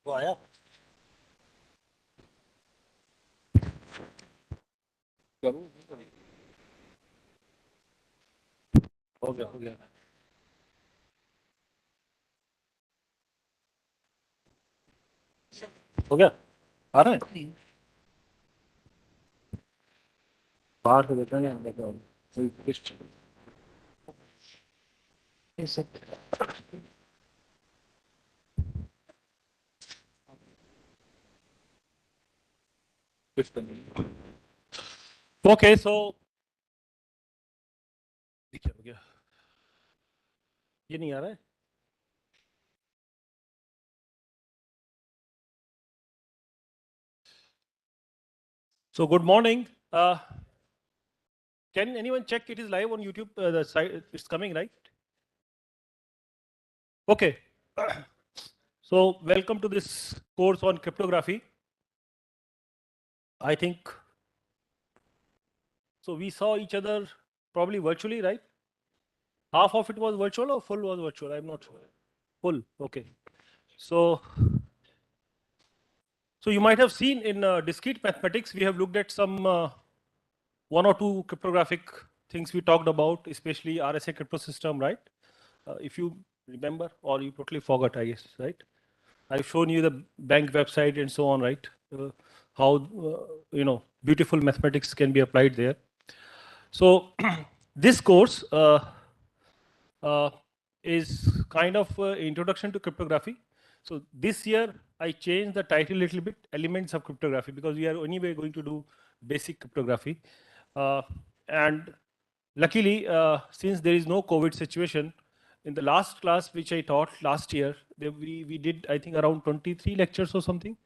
वो आया करूं हो गया हो गया हो गया आ रहा है बाहर से देखेंगे अंदर का कोई कुछ ऐसे कुछ तो नहीं ओके सो देखिए हो गया ये नहीं आ रहा है so good morning can anyone check it is live on YouTube the site it's coming right okay so welcome to this course on cryptography I think so we saw each other probably virtually right half of it was virtual or full was virtual I'm not sure full okay so so you might have seen in discrete mathematics we have looked at some one or two cryptographic things we talked about especially RSA crypto system right if you remember or you totally forgot I guess right I've shown you the bank website and so on right how you know beautiful mathematics can be applied there so this course uh, is kind of introduction to cryptography. So this year I changed the title a little bit, elements of cryptography, because we are anyway going to do basic cryptography. And luckily, since there is no COVID situation, in the last class which I taught last year, we did I think around 23 lectures or something.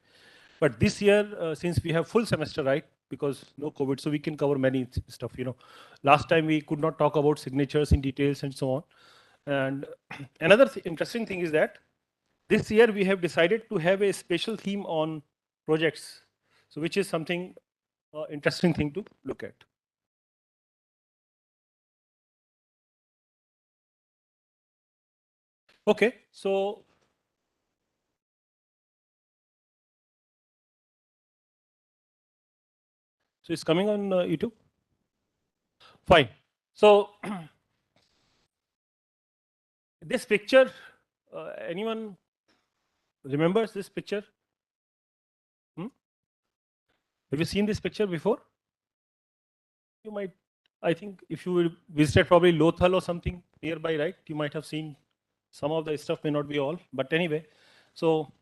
But this year, since we have full semester, right, because no COVID, so we can cover many stuff. You know, last time we could not talk about signatures in details and so on. And another interesting thing is that this year we have decided to have a special theme on projects, so which is something interesting thing to look at. Okay, so it's coming on YouTube. Fine. So this picture, anyone remembers this picture? Hmm? Have you seen this picture before? You might, I think if you visited probably Lothal or something nearby, right? You might have seen some of the stuff, may not be all, but anyway. So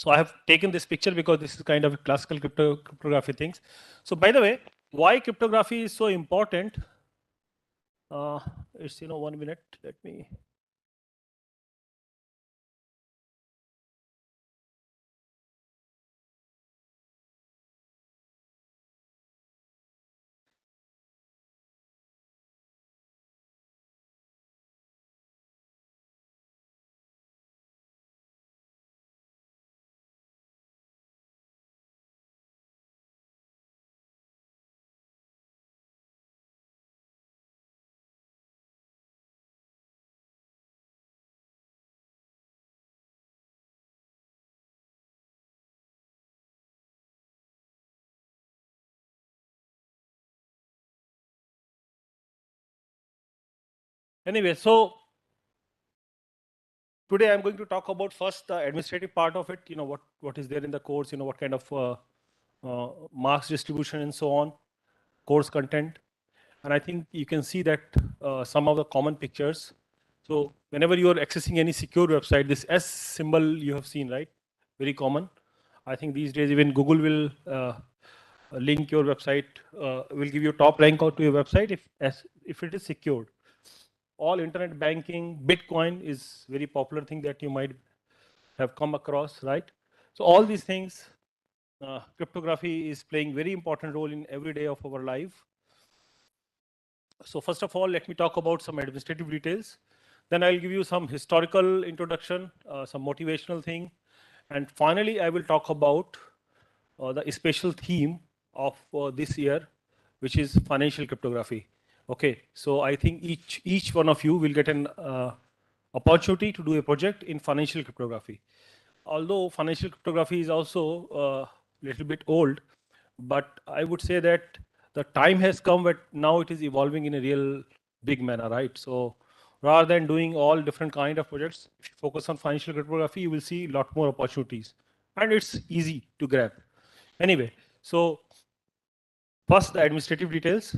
I have taken this picture because this is kind of a classical cryptography things. So by the way, why cryptography is so important? It's 1 minute. Let me. Anyway, so today I'm going to talk about first the administrative part of it. You know what is there in the course. You know what kind of marks distribution and so on, course content. And I think you can see that some of the common pictures. So whenever you are accessing any secure website, this S symbol you have seen, right? Very common. I think these days even Google will link your website, will give you top rank out to your website if it is secured. All internet banking, Bitcoin is very popular thing that you might have come across, right? So all these things, cryptography is playing very important role in every day of our life. So first of all, let me talk about some administrative details. Then I'll give you some historical introduction, some motivational thing. And finally, I will talk about the special theme of this year, which is financial cryptography. Okay, so I think each one of you will get an opportunity to do a project in financial cryptography. Although financial cryptography is also a little bit old, but I would say that the time has come but now it is evolving in a real big manner, right? So rather than doing all different kind of projects, if you focus on financial cryptography, you will see a lot more opportunities and it's easy to grab. Anyway, so first the administrative details.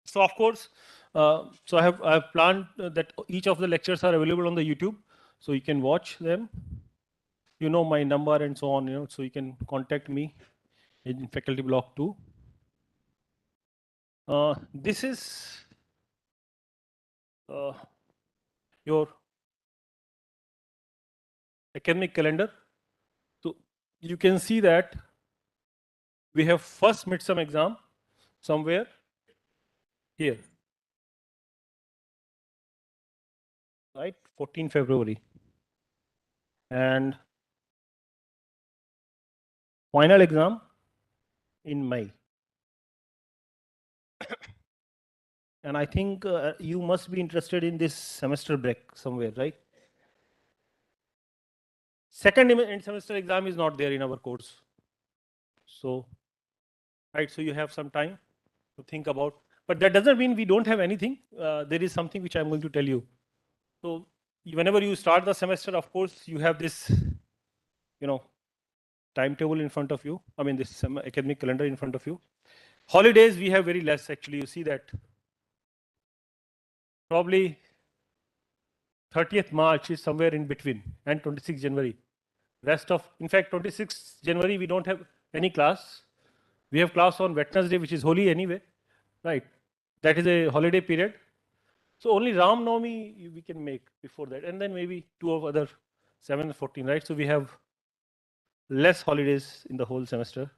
So of course, so I have planned that each of the lectures are available on the YouTube, so you can watch them. You know my number and so on. So you can contact me in faculty block 2. This is uh, your academic calendar. So you can see that we have first midterm exam somewhere here, right? 14 February, and final exam in May. And I think you must be interested in this semester break somewhere, right? Second end semester exam is not there in our course. So, right, so you have some time to think about, but that doesn't mean we don't have anything. There is something which I'm going to tell you. So, whenever you start the semester, of course, you have this, timetable in front of you. I mean, this academic calendar in front of you. Holidays, we have very less actually. You see that probably 30th March is somewhere in between and 26th January. Rest of, in fact, 26th January, we don't have any class. We have class on Wednesday, which is holy anyway, right? That is a holiday period. So only Ram Navami we can make before that, and then maybe 2 of other 7 and 14, right? So we have less holidays in the whole semester.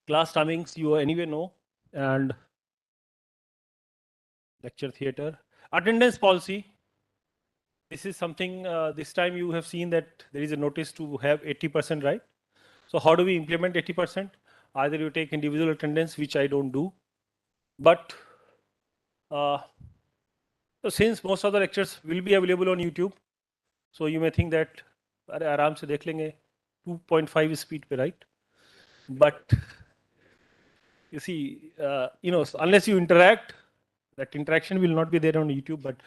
Class timings you anyway know, and lecture theater. Attendance policy. This is something, this time you have seen that there is a notice to have 80%, right? So how do we implement 80%? Either you take individual attendance, which I don't do, but so since most of the lectures will be available on YouTube, so you may think that अरे आराम से देख लेंगे 2.5 speed पे, right? But you see, unless you interact, that interaction will not be there on YouTube. But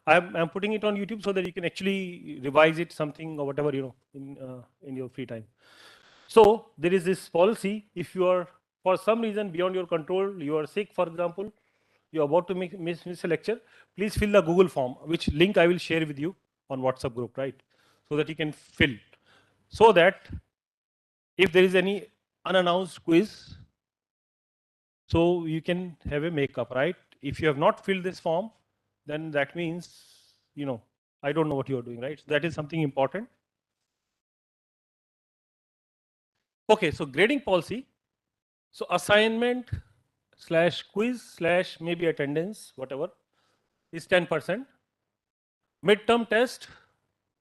I'm putting it on YouTube so that you can actually revise it, something or whatever, in your free time. So there is this policy. If you are for some reason beyond your control, you are sick, for example, you're about to miss a lecture, please fill the Google form, which link I will share with you on WhatsApp group, right? So that you can fill. So that if there is any unannounced quiz, so you can have a makeup, right? If you have not filled this form, then that means, I don't know what you're doing, right? So that is something important. Okay, so grading policy. So assignment / quiz / maybe attendance, whatever, is 10%. Midterm test,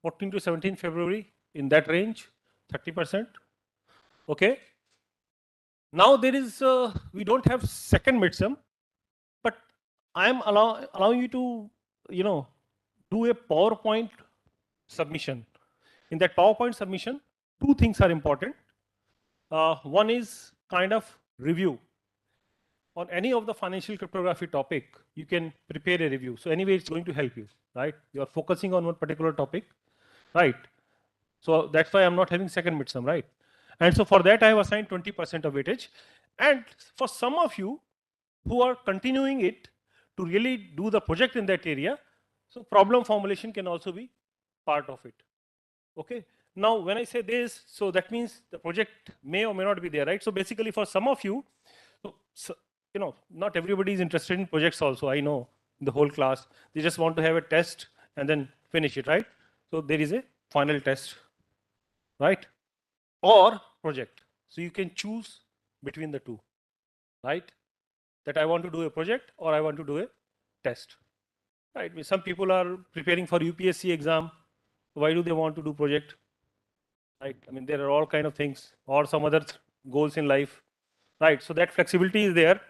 14 to 17 February, in that range, 30%. Okay. Now there is, we don't have second midterm, but I am allowing you to, do a PowerPoint submission. In that PowerPoint submission, 2 things are important. One is kind of review. On any of the financial cryptography topic, you can prepare a review. So anyway, it's going to help you, right? You are focusing on one particular topic, right? So that's why I'm not having second midterm, right? And so for that, I have assigned 20% of weightage. And for some of you who are continuing it to really do the project in that area, so problem formulation can also be part of it. Okay. Now, when I say this, so that means the project may or may not be there, right? So basically, for some of you, so not everybody is interested in projects also. I know the whole class, they just want to have a test and then finish it, right? So there is a final test, right? Or project. So you can choose between the two, right? That I want to do a project or I want to do a test, right? Some people are preparing for UPSC exam. Why do they want to do project? Right? I mean, there are all kind of things or some other goals in life, right? So that flexibility is there.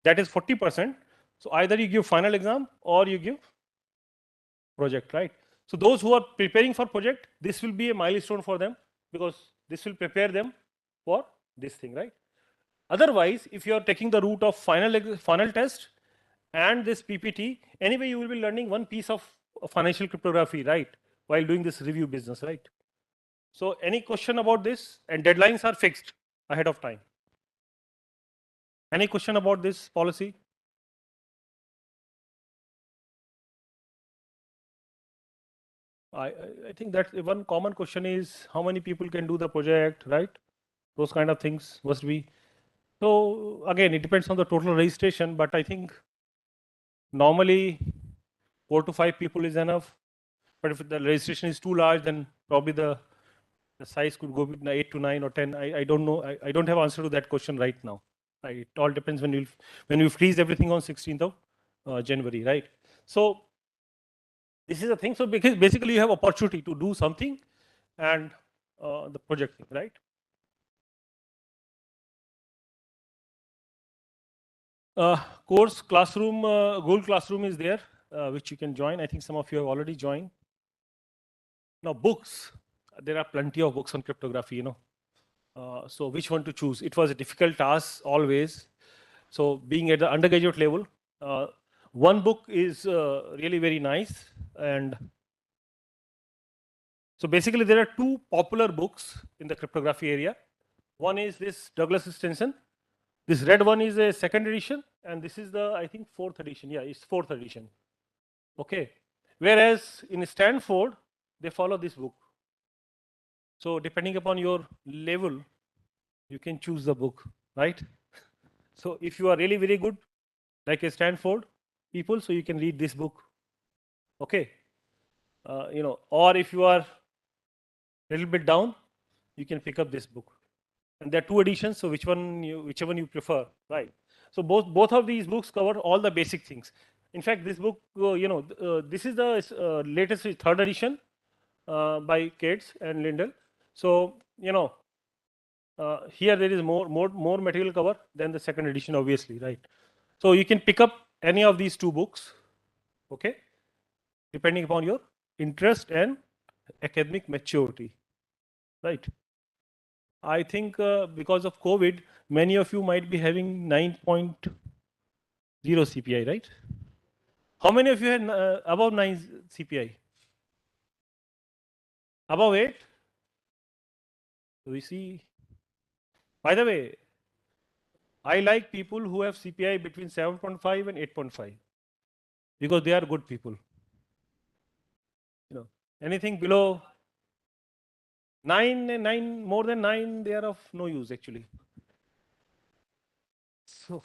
that is 40%. So either you give final exam or you give project, right? So those who are preparing for project, this will be a milestone for them because this will prepare them for this thing, right? Otherwise, if you are taking the route of final test and this PPT, anyway, you will be learning one piece of financial cryptography, right? While doing this review business, right? So any question about this? And deadlines are fixed ahead of time. Any question about this policy? I think that one common question is how many people can do the project, right? Those kind of things must be. So again, it depends on the total registration, but I think normally 4 to 5 people is enough. But if the registration is too large, then probably the size could go with 8 to 9 or 10. I don't know. I don't have answer to that question right now. It all depends when you freeze everything on 16th of January, right? So this is the thing. So because basically you have opportunity to do something and the project thing, right? Course classroom, Google Classroom is there, which you can join. I think some of you have already joined. Now books, there are plenty of books on cryptography, so which one to choose? It was a difficult task always. So being at the undergraduate level, one book is really very nice. And so basically there are two popular books in the cryptography area. One is this Douglas Stinson. This red one is a second edition, and this is the, I think, fourth edition. Yeah, it's fourth edition. Okay. Whereas in Stanford, they follow this book. So depending upon your level, you can choose the book, right? So if you are really very good, like a Stanford people, so you can read this book. Okay. Or if you are a little bit down, you can pick up this book. And there are two editions, so whichever you prefer, right? So both of these books cover all the basic things. In fact, this book, this is the latest third edition by Cates and Lindell. So here there is more material cover than the second edition, obviously, right? So you can pick up any of these two books, okay, depending upon your interest and academic maturity, right? I think because of COVID, many of you might be having 9.0 CPI, right? How many of you had above 9 CPI? Above 8? We see. By the way, I like people who have CPI between 7.5 and 8.5 because they are good people. Anything below 9, more than 9, they are of no use actually. So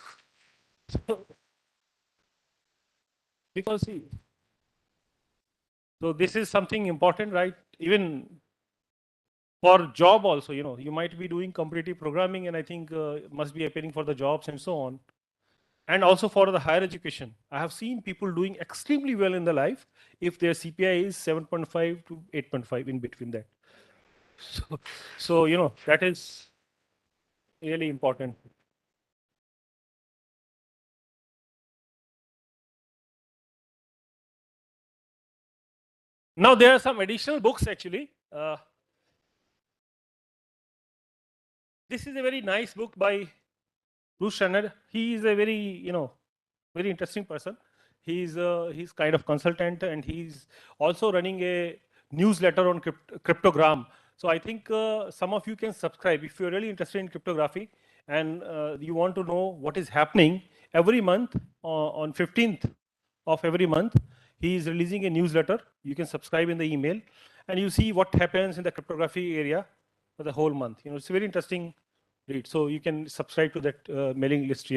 because see, so this is something important, right? Even for job also, you might be doing competitive programming, and I think must be appearing for the jobs and so on. And also for the higher education, I have seen people doing extremely well in the life if their CPI is 7.5 to 8.5 in between that. So that is really important. Now there are some additional books actually. This is a very nice book by Bruce Schneider. He is a very, very interesting person. He's kind of consultant, and he's also running a newsletter on cryptogram. So I think some of you can subscribe if you're really interested in cryptography and you want to know what is happening every month. On 15th of every month, he is releasing a newsletter. You can subscribe in the email, and you see what happens in the cryptography area for the whole month. It's a very interesting read. So you can subscribe to that mailing list.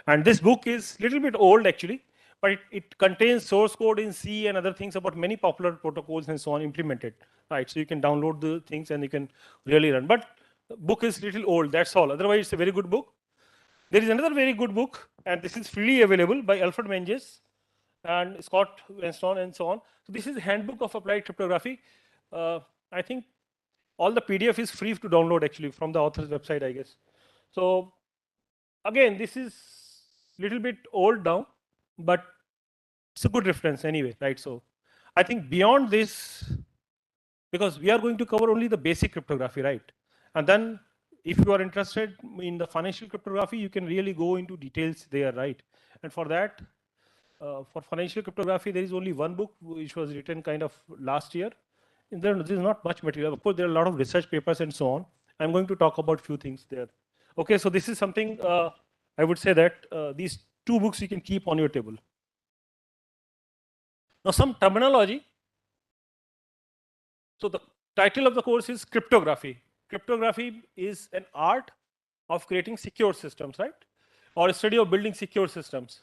And this book is a little bit old actually, but it contains source code in C and other things about many popular protocols and so on implemented, right? So you can download the things and you can really run. But the book is little old, that's all. Otherwise, it's a very good book. There is another very good book, and this is freely available by Alfred Menges and Scott Weston and so on. So this is Handbook of Applied Cryptography. I think all the PDF is free to download actually from the author's website, I guess. So again, this is little bit old now, but it's a good reference anyway, right? So I think beyond this, because we are going to cover only the basic cryptography, right? And then if you are interested in the financial cryptography, you can really go into details there, right? And for that, for financial cryptography, there is only one book which was written kind of last year. And there is not much material. Of course, there are a lot of research papers and so on. I'm going to talk about few things there. Okay, so this is something I would say that these two books you can keep on your table. Now, some terminology. So the title of the course is Cryptography. Cryptography is an art of creating secure systems, right? Or a study of building secure systems.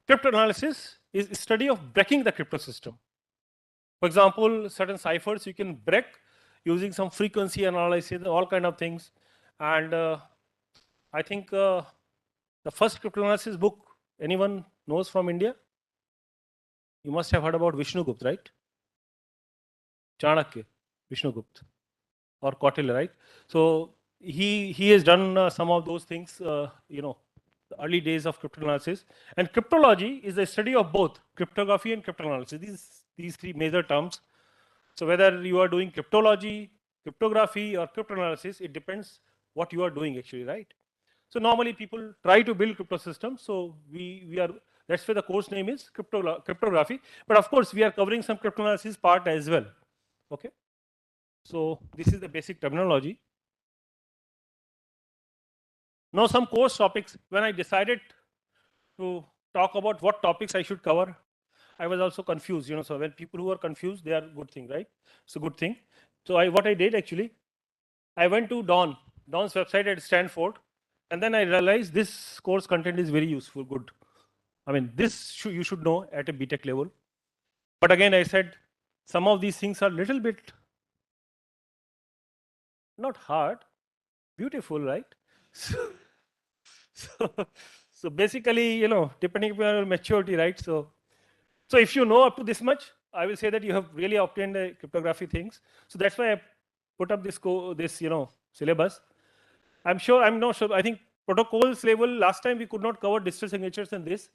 Cryptanalysis is a study of breaking the crypto system. For example, certain ciphers you can break using some frequency analysis, all kind of things. And I think the first cryptanalysis book anyone knows from India? You must have heard about Vishnugupta, right? Chanakya, Vishnugupta, or Kautilya, right? So he has done some of those things, the early days of cryptanalysis. And cryptology is the study of both cryptography and cryptanalysis. These three major terms. So whether you are doing cryptology, cryptography, or cryptanalysis, it depends what you are doing actually, right? So normally people try to build crypto systems. So we are, that's why the course name is cryptography. But of course, we are covering some cryptanalysis part as well. Okay. So this is the basic terminology. Now some course topics. When I decided to talk about what topics I should cover, I was also confused. So when people who are confused, they are good thing, right? It's a good thing. So what I did actually, I went to Don's website at Stanford, and then I realized this course content is very useful, good. I mean, you should know at a BTech level. But again, I said some of these things are little bit not hard, beautiful, right? So, so, so basically, depending upon your maturity, right? So if you know up to this much, I will say that you have really obtained the cryptography things. So that's why I put up this syllabus. I'm not sure. I think protocols level, last time we could not cover digital signatures and this.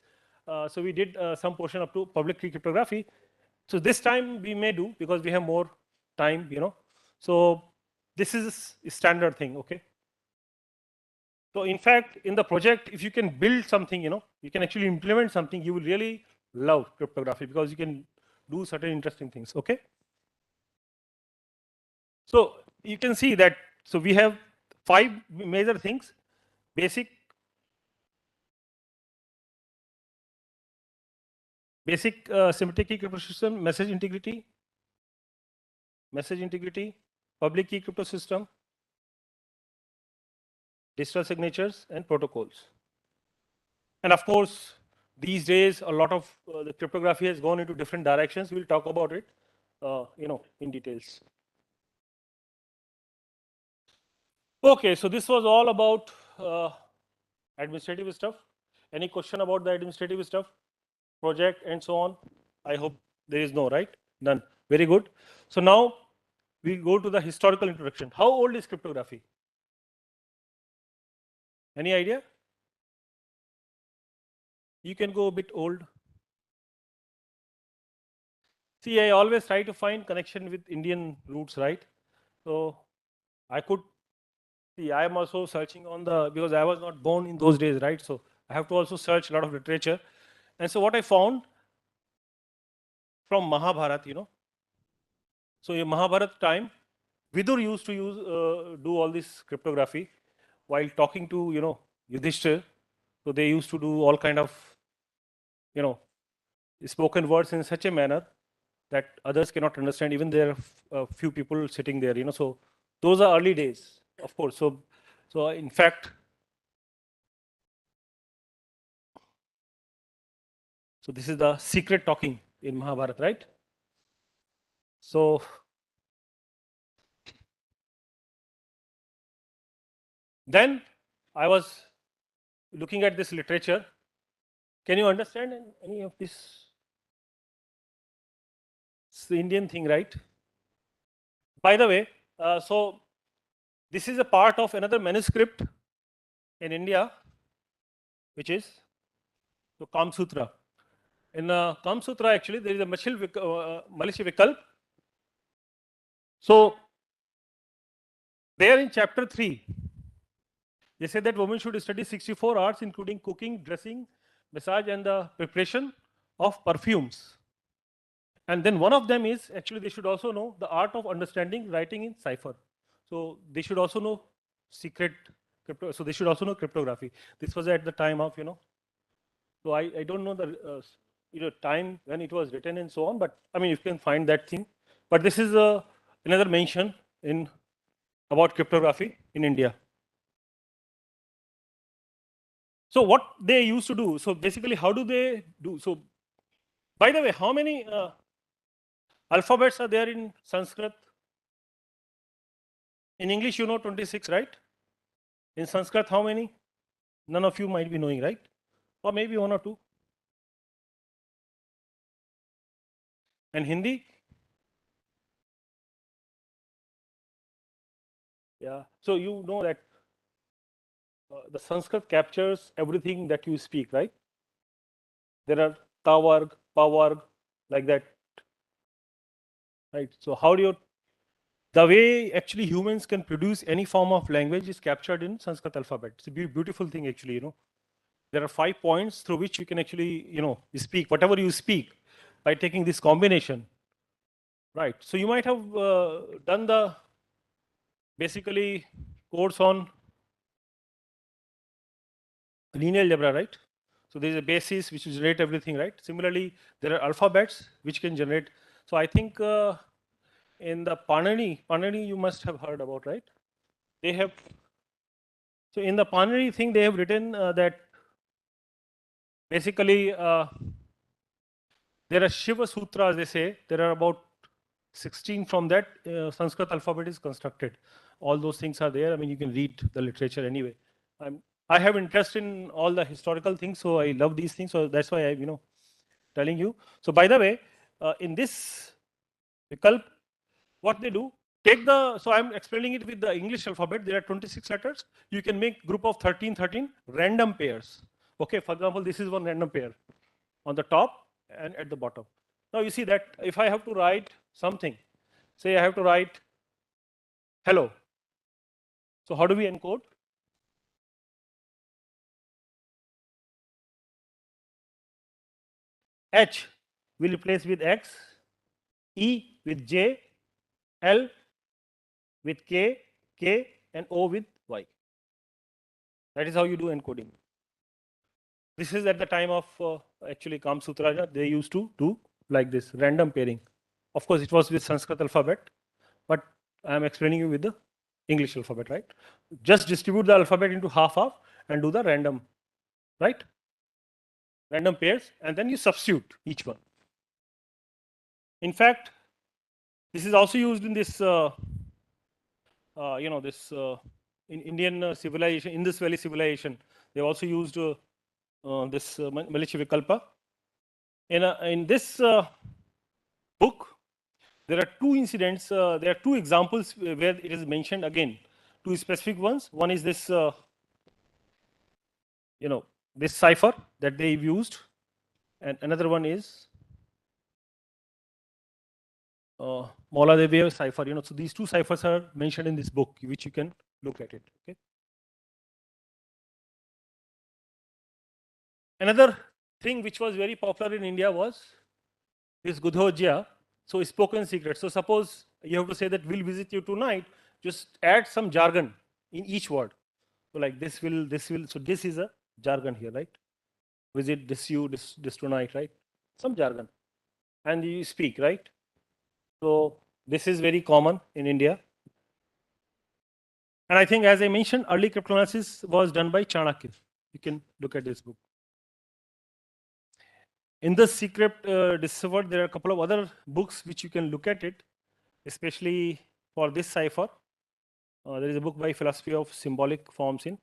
So we did some portion up to public key cryptography. So this time we may do because we have more time. So this is a standard thing, okay? So in fact, in the project, if you can build something, you can actually implement something, you will really love cryptography because you can do certain interesting things, okay? So you can see that, so we have 5 major things: basic symmetric key crypto system, message integrity, public key crypto system, digital signatures, and protocols. And of course, these days, a lot of the cryptography has gone into different directions. We'll talk about it, in details. Okay, so this was all about administrative stuff. Any question about the administrative stuff, project, and so on? I hope there is no, right? None. Very good. So now we go to the historical introduction. How old is cryptography? Any idea? You can go a bit old. See, I always try to find connection with Indian roots, right? So I could see, I am also searching on because I was not born in those days, right? So I have to also search a lot of literature. And so what I found from Mahabharata. So in Mahabharata time, Vidur used to do all this cryptography while talking to, Yudhishthir. So they used to do all kind of, you know, spoken words in such a manner that others cannot understand. Even there are a few people sitting there, So those are early days, of course. So in fact, so this is the secret talking in Mahabharata, right? So then I was looking at this literature. Can you understand any of this? It's the Indian thing, right? By the way, so this is a part of another manuscript in India, which is So Kam Sutra. In Kam Sutra, actually, there is a Malishi Vikalp. So there in chapter 3, they say that women should study 64 arts, including cooking, dressing, massage, and the preparation of perfumes. And then one of them is actually they should also know the art of understanding writing in cipher. So they should also know secret crypto. So they should also know cryptography. This was at the time of So I don't know the time when it was written and so on. But I mean you can find that thing. But this is another mention in about cryptography in India. So what they used to do. So basically, how do they do? So by the way, how many alphabets are there in Sanskrit? In English, 26, right? In Sanskrit, how many? None of you might be knowing, right? Or maybe one or two. And Hindi? Yeah. So you know that the Sanskrit captures everything that you speak, right? There are tavarg, pavarg, like that, right? So how do you, the way actually humans can produce any form of language is captured in Sanskrit alphabet. It's a beautiful thing actually. There are 5 points through which you can actually, speak whatever you speak by taking this combination, right? So you might have done the basically course on linear algebra, right? So there is a basis which will generate everything, right? Similarly, there are alphabets which can generate. So I think in the Panini you must have heard about, right? They have, so in the Panini thing, they have written that basically there are Shiva Sutras, they say. There are about 16 from that Sanskrit alphabet is constructed. All those things are there. I mean, you can read the literature anyway. I have interest in all the historical things, so I love these things. So that's why I'm, telling you. So by the way, in this Vikalp, what they do, so I'm explaining it with the English alphabet. There are 26 letters. You can make group of 13 random pairs. Okay, for example, this is one random pair on the top and at the bottom. Now you see that if I have to write something, say I have to write hello. So how do we encode? H will replace with X, E with J, L with K, and O with Y. That is how you do encoding. This is at the time of actually Kam Sutra. They used to do like this random pairing. Of course, it was with Sanskrit alphabet, but I am explaining you with the English alphabet, right? Just distribute the alphabet into half and do the random, right? Random pairs, and then you substitute each one. In fact, this is also used in this, in Indian civilization, Indus Valley civilization. They also used this Malishi Vikalpa. In this book, there are two incidents, there are two examples where it is mentioned again, two specific ones. One is this, this cipher that they used, and another one is Maula Devi cipher. So these two ciphers are mentioned in this book, which you can look at it. Okay. Another thing which was very popular in India was this Gudhojya. So spoken secret. So suppose you have to say that we'll visit you tonight, just add some jargon in each word. So like this will. So this is a jargon here, right? Visit this tonight, right? Some jargon, and you speak, right? So this is very common in India. And I think, as I mentioned, early cryptanalysis was done by Chanakya. You can look at this book. In the secret discovered, there are a couple of other books which you can look at it, especially for this cipher. There is a book by Philosophy of Symbolic Forms in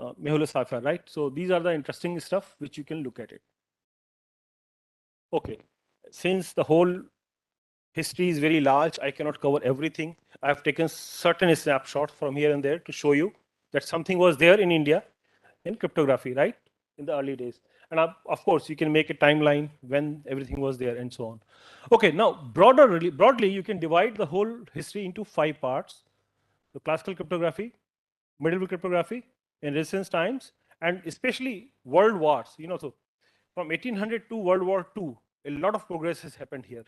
Mehul Cipher, right? So these are the interesting stuff which you can look at it. Okay, since the whole history is very large, I cannot cover everything. I have taken certain snapshots from here and there to show you that something was there in India in cryptography, right, in the early days. And of course, you can make a timeline when everything was there and so on. Okay, now broadly, you can divide the whole history into 5 parts: the classical cryptography, medieval cryptography, in recent times, and especially world wars. So from 1800 to World War II, a lot of progress has happened here,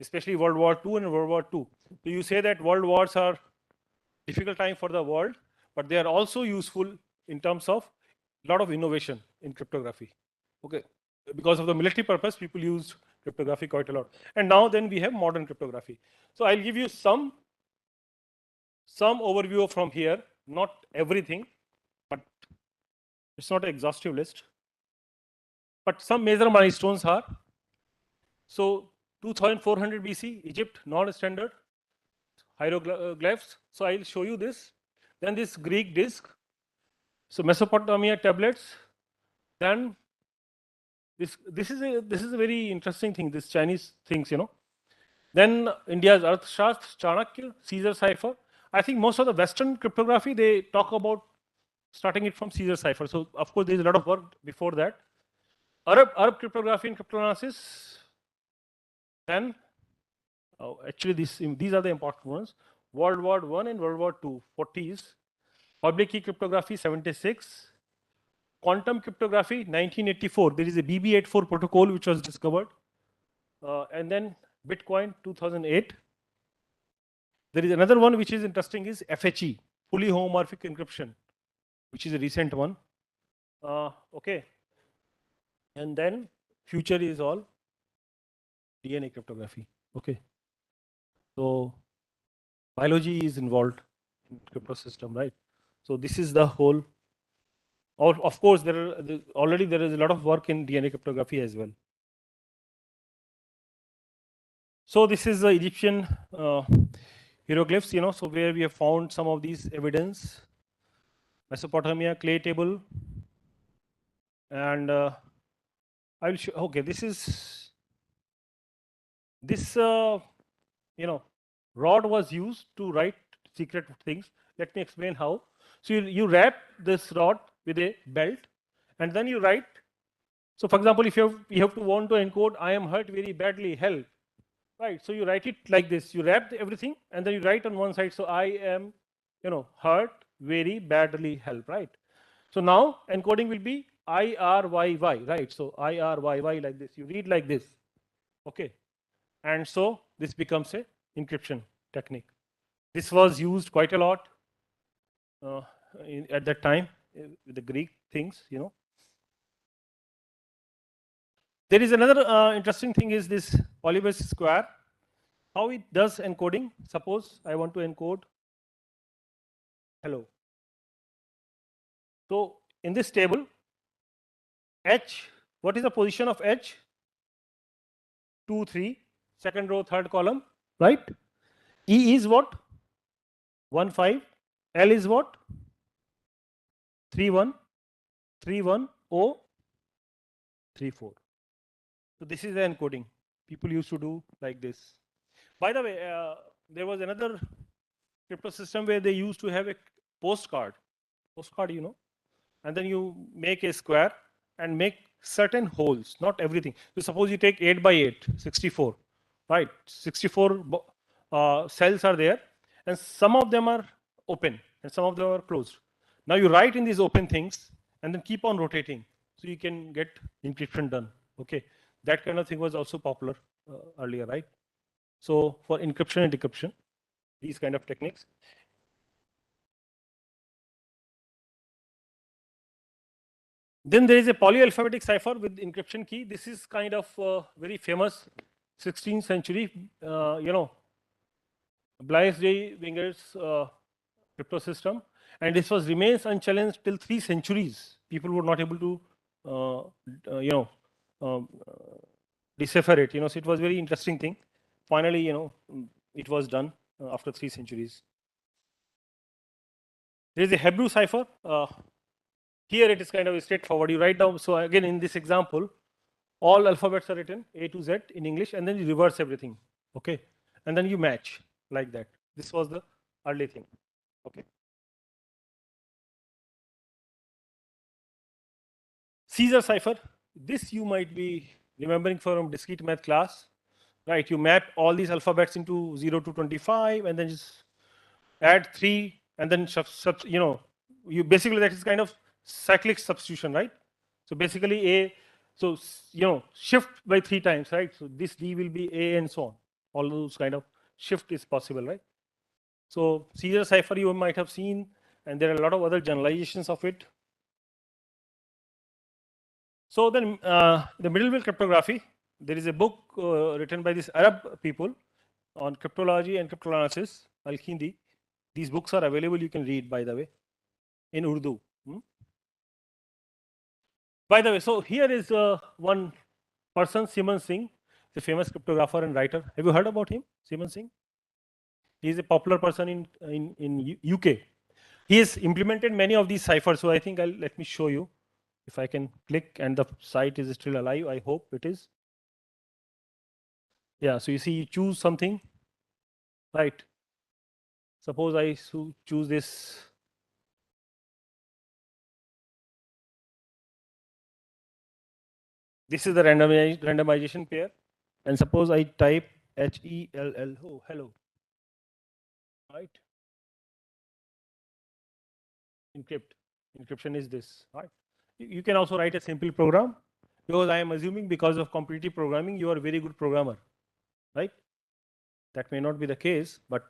especially World War II and World War II. So you say that world wars are difficult time for the world, but they are also useful in terms of a lot of innovation in cryptography. Okay, because of the military purpose, people used cryptography quite a lot. And now then we have modern cryptography. So I'll give you some overview from here, not everything, but it's not an exhaustive list. But some major milestones are, so 2400 BC, Egypt, non-standard hieroglyphs. So I'll show you this. Then this Greek disk. So Mesopotamia tablets. Then this is a very interesting thing. This Chinese things. Then India's Arthashastra, Chanakya, Caesar cipher. I think most of the Western cryptography, they talk about starting it from Caesar cipher. So of course there's a lot of work before that. Arab cryptography and cryptanalysis. Then actually these are the important ones. World War I and World War II, 40s. Public key cryptography, 76. Quantum cryptography, 1984. There is a BB84 protocol which was discovered. And then Bitcoin, 2008. There is another one which is interesting, is FHE, fully homomorphic encryption, which is a recent one. Okay. And then future is all DNA cryptography. Okay. So biology is involved in crypto system, right? So this is the whole. Of course, already there is a lot of work in DNA cryptography as well. So this is the Egyptian hieroglyphs, so where we have found some of these evidence. Mesopotamia, clay table. And I will show, okay, this rod was used to write secret things. Let me explain how. So you wrap this rod with a belt, and then you write. So for example, if you have to want to encode, I am hurt very badly, help. Right, so you write it like this. You wrap everything, and then you write on one side. So I am, hurt very badly, help. Right. So now encoding will be IRYY. Right. So IRYY like this. You read like this. Okay. And so this becomes a encryption technique. This was used quite a lot at that time with the Greek things. There is another interesting thing, is this Oliver's square. How it does encoding. Suppose I want to encode hello. So in this table, H, what is the position of H? 2, 3, second row, third column, right? E is what? 1, 5. L is what? 3, 1, 3, 1, O, 3, 4. So this is the encoding. People used to do like this. By the way, there was another crypto system where they used to have a postcard, and then you make a square and make certain holes, not everything. So suppose you take 8 by 8, 64, right? 64 cells are there, and some of them are open and some of them are closed. Now you write in these open things and then keep on rotating, so you can get encryption done. Okay, that kind of thing was also popular earlier, right? So for encryption and decryption, these kind of techniques. Then there is a polyalphabetic cipher with encryption key. This is kind of very famous 16th century, Blaise de Winger's crypto system, and this remains unchallenged till 3 centuries. People were not able to, decipher it. So it was very interesting thing. Finally, it was done after 3 centuries. There is a Hebrew cipher. Here it is kind of straightforward. You write down. So again, in this example, all alphabets are written A to Z in English, and then you reverse everything. Okay, and then you match like that. This was the early thing. Okay. Caesar cipher. this you might be remembering from discrete math class, right? You map all these alphabets into 0 to 25, and then just add 3, and then you basically, that is kind of cyclic substitution, right? So basically shift by 3 times, right? So this D will be A and so on. All those kind of shift is possible, right? So Caesar cipher you might have seen, and there are a lot of other generalizations of it. So then the middleware cryptography, there is a book written by these Arab people on cryptology and cryptanalysis, Al-Kindi. These books are available, you can read, by the way, in Urdu. By the way, so here is one person, Simon Singh, the famous cryptographer and writer. Have you heard about him, Simon Singh? He is a popular person in UK. He has implemented many of these ciphers. So I think let me show you if I can click, and the site is still alive. I hope it is. Yeah. So you see, you choose something, right? Suppose I choose this. This is the randomization pair, and suppose I type HELL. Oh, hello. Right. Encryption is this, right? You can also write a simple program, because I am assuming, because of competitive programming, you are a very good programmer, right? That may not be the case, but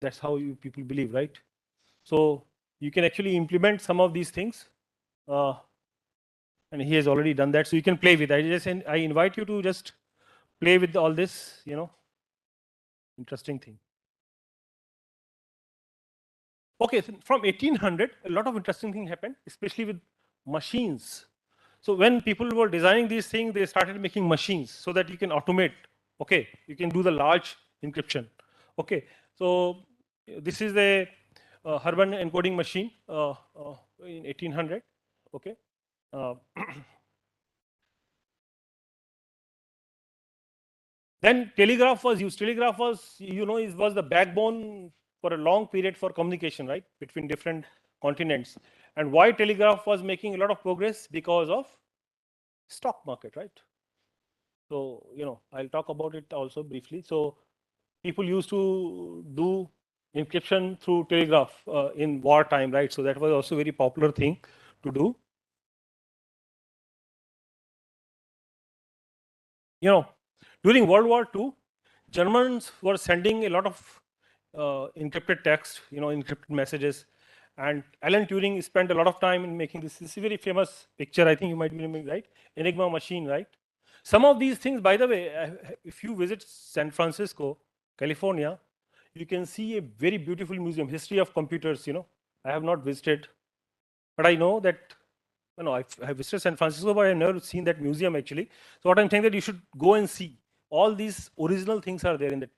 that's how you people believe, right? So you can actually implement some of these things, and he has already done that. So you can play with it. I invite you to just play with all this, interesting thing. Okay, so from 1800, a lot of interesting things happened, especially with machines. So when people were designing these things, they started making machines so that you can automate. Okay, you can do the large encryption. Okay, so this is a Hurban encoding machine in 1800. Okay. Uh, then telegraph was used. Telegraph was, was the backbone for a long period for communication, right, between different continents. And why telegraph was making a lot of progress? Because of stock market, right? So, I'll talk about it also briefly. So people used to do encryption through telegraph in wartime, right? So that was also a very popular thing to do. During World War II, Germans were sending a lot of encrypted text, encrypted messages. And Alan Turing spent a lot of time in making this. This is a very famous picture. I think you might be remembering, right? Enigma machine, right? Some of these things, by the way, if you visit San Francisco, California, you can see a very beautiful museum, history of computers. I have not visited, but I know that. I've visited San Francisco, but I've never seen that museum actually. So what I'm saying that you should go and see. All these original things are there in that,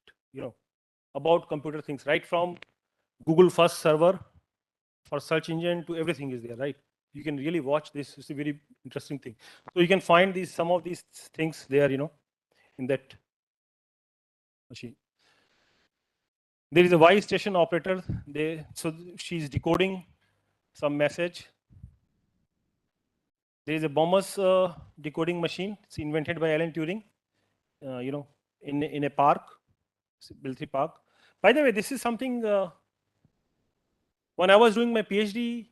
about computer things, right from Google first server for search engine to everything is there, right? You can really watch this. It's a very interesting thing. So you can find some of these things there, in that machine. There is a Y station operator. So she's decoding some message. There is a Bombus decoding machine. It's invented by Alan Turing. In a park, Beltry Park. By the way, this is something. When I was doing my PhD,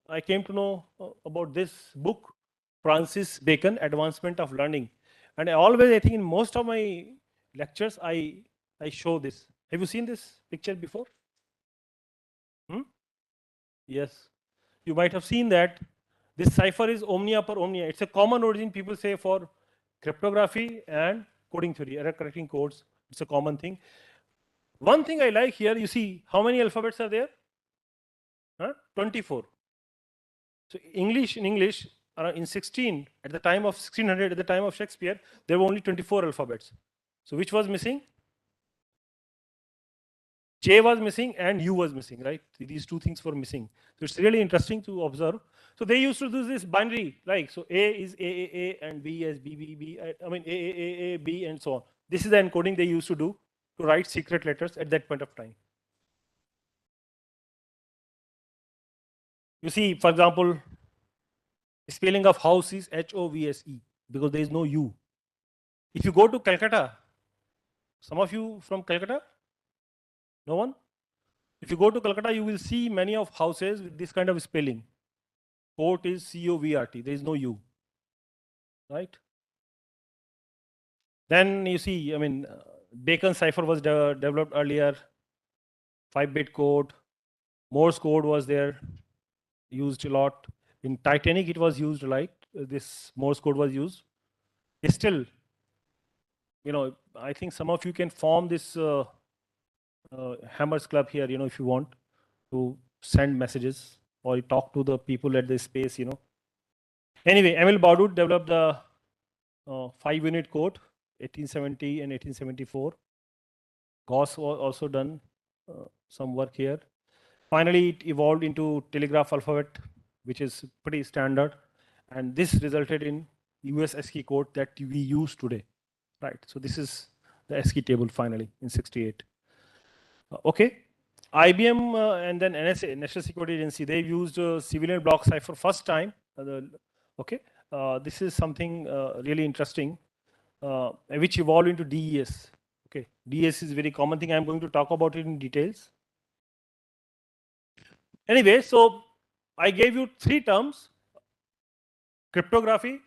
I came to know about this book, Francis Bacon, Advancement of Learning. And I think in most of my lectures, I show this. Have you seen this picture before? Yes. You might have seen that this cipher is omnia per omnia. It's a common origin, people say, for cryptography and coding theory, error correcting codes. It's a common thing. One thing I like here, you see how many alphabets are there? 24. So in English, in 16, at the time of 1600, at the time of Shakespeare, there were only 24 alphabets. So which was missing? J was missing and U was missing, right? These two things were missing. So it's really interesting to observe. So they used to do this binary, like, so A is A, and B is B, B, B. I mean, A, B, and so on. This is the encoding they used to do to write secret letters at that point of time. You see, for example, Spelling of house is HOVSE because there is no U. If you go to Calcutta, some of you from Calcutta? No one? If you go to Calcutta, you will see many of houses with this kind of spelling. Court is COVRT. There is no U, right? Then you see, I mean, Bacon cipher was developed earlier. 5-bit code. Morse code was there, used a lot. In Titanic, it was used, like this Morse code was used. Still, I think some of you can form this Hammers Club here, if you want to send messages or talk to the people at the space. Anyway, Emil Baudut developed the 5-unit code, 1870 and 1874. Gauss was also done some work here. Finally, it evolved into telegraph alphabet, which is pretty standard. And this resulted in US ASCII code that we use today, right? So this is the ASCII table finally in 68. Okay. IBM and then NSA, National Security Agency, they used civilian block cipher first time. Okay. This is something really interesting, which evolved into DES. Okay. DES is a very common thing. I'm going to talk about it in details. Anyway, so I gave you 3 terms: cryptography,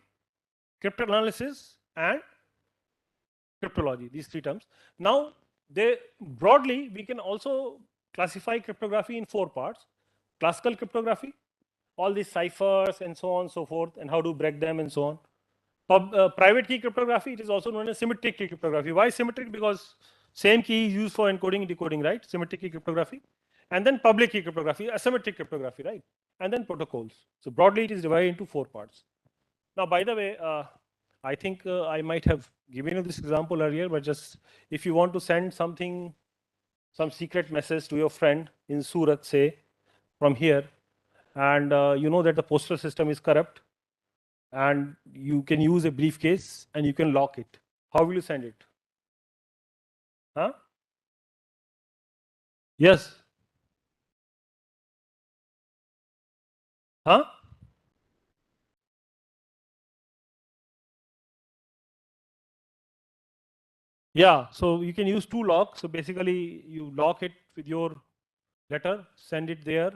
cryptanalysis, and cryptology, these 3 terms. Now, broadly, we can also classify cryptography in 4 parts: classical cryptography, all these ciphers and so on and so forth, and how to break them and so on. Private key cryptography, it is also known as symmetric key cryptography. Why symmetric? Because same key is used for encoding and decoding, right? Symmetric key cryptography. And then public key cryptography, asymmetric cryptography, right? And then protocols. So broadly, it is divided into 4 parts. Now, by the way, I think I might have given you this example earlier, but just if you want to send something, some secret message to your friend in Surat, say, from here, and you know that the postal system is corrupt, and you can use a briefcase and you can lock it. How will you send it? Huh? Yes. Huh? Yeah, so you can use 2 locks. So basically, you lock it with your letter, send it there.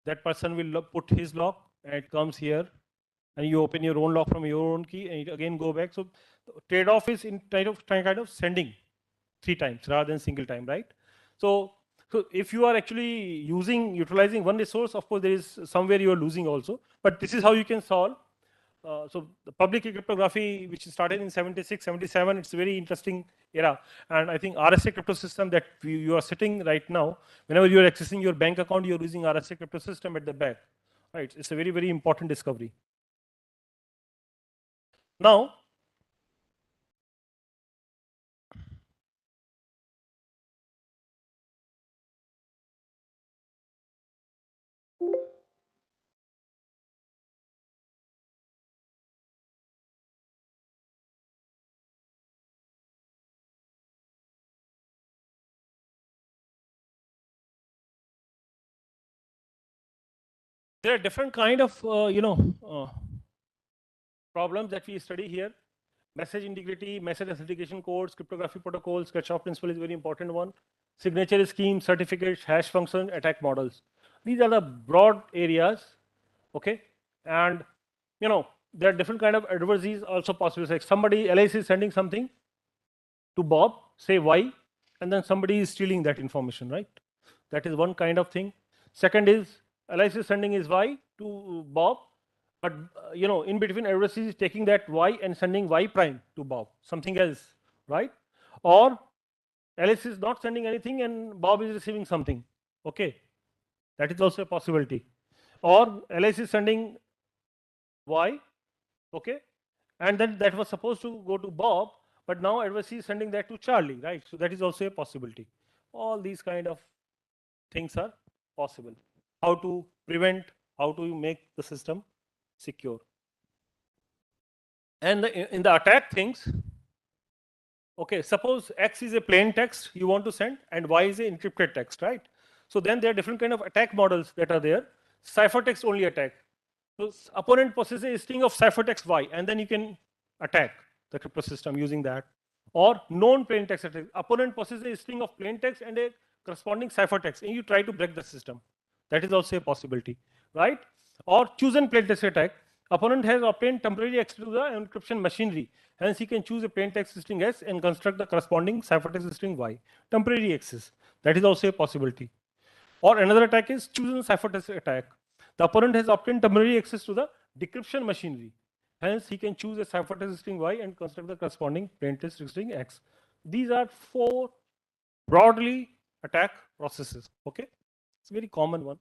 That person will put his lock, and it comes here, and you open your own lock from your own key, and it again go back. So trade-off is in kind of sending 3 times rather than single time, right? So if you are actually utilizing one resource, of course there is somewhere you are losing also. But this is how you can solve. So the public key cryptography, which started in 76, 77, it's a very interesting era. And I think RSA crypto system that you are sitting right now, whenever you are accessing your bank account, you're using RSA crypto system at the back. Right? It's a very, very important discovery. Now, there are different kind of, problems that we study here. Message integrity, message authentication codes, cryptography protocols, Kirchhoff principle is a very important one. Signature scheme, certificates, hash function, attack models. These are the broad areas, okay? And, there are different kind of adversities also possible. Like somebody, LIC is sending something to Bob, say Y, and then somebody is stealing that information, right? That is one kind of thing. Second is, LIC is sending his Y to Bob, but in between adversary is taking that Y and sending Y prime to Bob, something else, right? Or Alice is not sending anything and Bob is receiving something. Okay, that is also a possibility. Or Alice is sending Y, okay, and then that was supposed to go to Bob, but now adversary is sending that to Charlie, right? So that is also a possibility. All these kind of things are possible. How to prevent, how to make the system secure. And in the attack things, okay, suppose X is a plain text you want to send and Y is an encrypted text, right? So then there are different kind of attack models that are there. Ciphertext only attack. So opponent possesses a string of ciphertext Y, and then you can attack the crypto system using that. Or known plain text attack. Opponent possesses a string of plain text and a corresponding ciphertext, and you try to break the system. That is also a possibility, right? Or chosen plain text attack. Opponent has obtained temporary access to the encryption machinery. Hence, he can choose a plain text string S and construct the corresponding ciphertext string Y. Temporary access. That is also a possibility. Or another attack is chosen ciphertext attack. The opponent has obtained temporary access to the decryption machinery. Hence, he can choose a ciphertext string Y and construct the corresponding plaintext string X. These are 4 broadly attack processes. Okay, it's a very common one.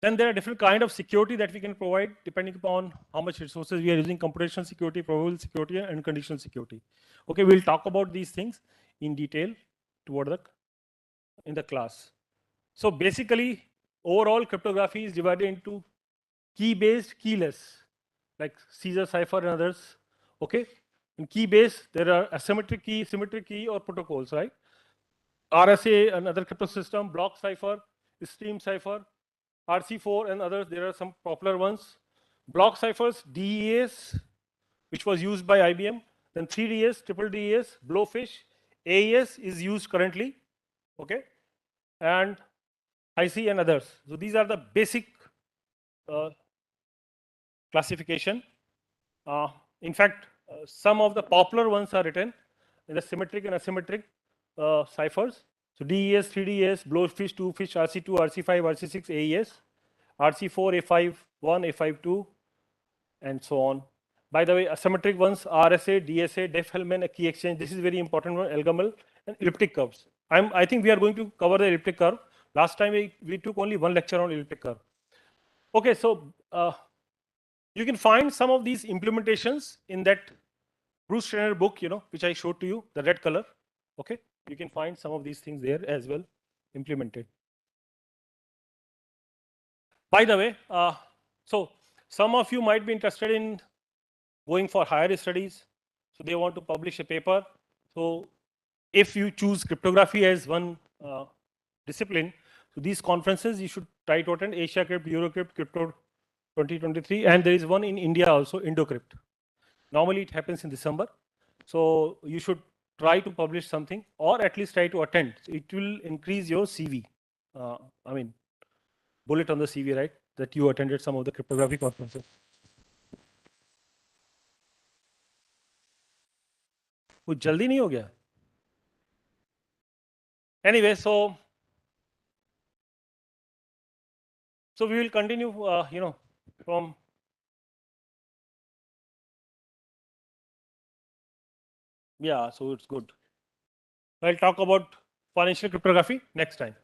Then there are different kind of security that we can provide depending upon how much resources we are using: computational security, probable security, and conditional security. Okay, we'll talk about these things in detail toward the in the class. So basically, overall cryptography is divided into key-based, keyless, like Caesar cipher and others. Okay, in key-based, there are asymmetric key, symmetric key, or protocols, right? RSA, another crypto system, block cipher, stream cipher, RC4, and others. There are some popular ones. Block ciphers, DES, which was used by IBM. Then 3DS, triple DES, Blowfish, AES is used currently. Okay, and IC and others. So these are the basic uh, classification. In fact, some of the popular ones are written in the symmetric and asymmetric ciphers. So DES, 3DS, Blowfish, 2Fish, RC2, RC5, RC6, AES, RC4, A5, 1, A5, 2, and so on. By the way, asymmetric ones, RSA, DSA, Def-Hellman, key exchange. This is very important one, Elgamal, and elliptic curves. I think we are going to cover the elliptic curve. Last time we took only one lecture on elliptic curve. Okay, so you can find some of these implementations in that Bruce Schneider book, which I showed to you, the red color. Okay, you can find some of these things there as well, implemented. By the way, so some of you might be interested in going for higher studies. So they want to publish a paper. So if you choose cryptography as one discipline, so these conferences you should try to attend: Asia Crypt, Eurocrypt, Crypto 2023, and there is one in India also, Indocrypt. Normally it happens in December. So you should try to publish something, or at least try to attend. It will increase your CV. I mean, bullet on the CV, right? That you attended some of the cryptography conferences. वो जल्दी नहीं हो गया? Anyway, so we will continue, from. Yeah, so it's good. I'll talk about financial cryptography next time.